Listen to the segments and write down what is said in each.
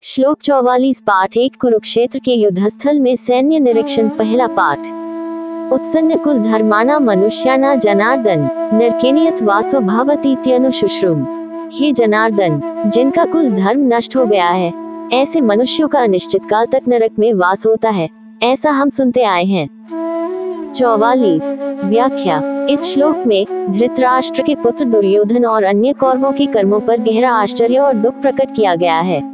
श्लोक 44 पाठ 1 कुरुक्षेत्र के युद्धस्थल में सैन्य निरीक्षण पहला पाठ। उत्सन्न कुल धर्माणा मनुष्याणा जनार्दन नरकेनियत वासो भवतीत्यनुशुश्रुम। हे जनार्दन, जिनका कुल धर्म नष्ट हो गया है, ऐसे मनुष्यों का अनिश्चित काल तक नरक में वास होता है, ऐसा हम सुनते आए हैं। 44 व्याख्या। इस श्लोक में धृतराष्ट्र के पुत्र दुर्योधन और अन्य कौरवों के कर्मों पर गहरा आश्चर्य और दुख प्रकट किया गया है।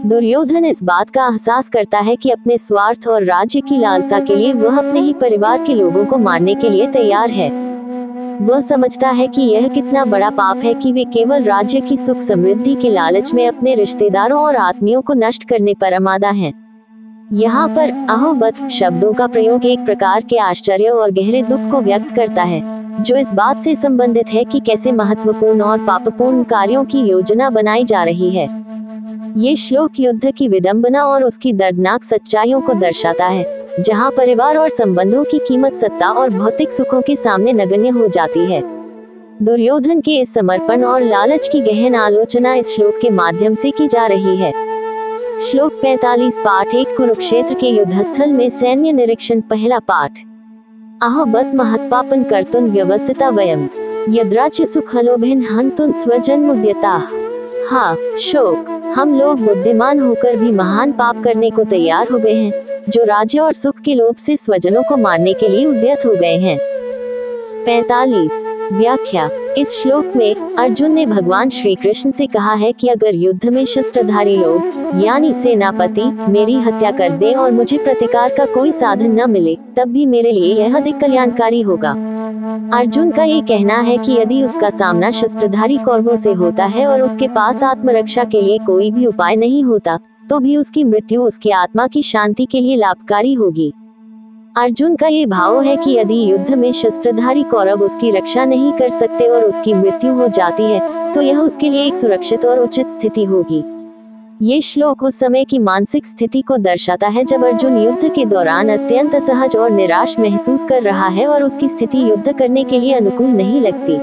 दुर्योधन इस बात का एहसास करता है कि अपने स्वार्थ और राज्य की लालसा के लिए वह अपने ही परिवार के लोगों को मारने के लिए तैयार है। वह समझता है कि यह कितना बड़ा पाप है कि वे केवल राज्य की सुख समृद्धि के लालच में अपने रिश्तेदारों और आत्मियों को नष्ट करने पर आमादा हैं। यहाँ पर अहोबत शब्दों का प्रयोग एक प्रकार के आश्चर्य और गहरे दुख को व्यक्त करता है, जो इस बात से संबंधित है कि कैसे महत्वपूर्ण और पापपूर्ण कार्यों की योजना बनाई जा रही है। ये श्लोक युद्ध की विडंबना और उसकी दर्दनाक सच्चाइयों को दर्शाता है, जहाँ परिवार और संबंधों की कीमत सत्ता और भौतिक सुखों के सामने नगण्य हो जाती है। दुर्योधन के इस समर्पण और लालच की गहन आलोचना इस श्लोक के माध्यम से की जा रही है। श्लोक 45 पाठ 1 कुरुक्षेत्र के युद्धस्थल में सैन्य निरीक्षण पहला पाठ। अहोबत महत्पापन कर्तुन व्यवसिता वयम यद्राज्य सुखलोभेन हन्तुन स्वजन्मुद्यताः। हाँ, शोक, हम लोग बुद्धिमान होकर भी महान पाप करने को तैयार हो गए हैं, जो राज्य और सुख के लोभ से स्वजनों को मारने के लिए उद्यत हो गए हैं। 45 व्याख्या। इस श्लोक में अर्जुन ने भगवान श्री कृष्ण से कहा है कि अगर युद्ध में शस्त्रधारी लोग यानी सेनापति मेरी हत्या कर दें और मुझे प्रतिकार का कोई साधन न मिले, तब भी मेरे लिए यह अधिक कल्याणकारी होगा। अर्जुन का ये कहना है कि यदि उसका सामना शस्त्रधारी कौरवों से होता है और उसके पास आत्मरक्षा के लिए कोई भी उपाय नहीं होता, तो भी उसकी मृत्यु उसकी आत्मा की शांति के लिए लाभकारी होगी। अर्जुन का ये भाव है कि यदि युद्ध में शस्त्रधारी कौरव उसकी रक्षा नहीं कर सकते और उसकी मृत्यु हो जाती है, तो यह उसके लिए एक सुरक्षित और उचित स्थिति होगी। ये श्लोक उस समय की मानसिक स्थिति को दर्शाता है जब अर्जुन युद्ध के दौरान अत्यंत असहज और निराश महसूस कर रहा है और उसकी स्थिति युद्ध करने के लिए अनुकूल नहीं लगती।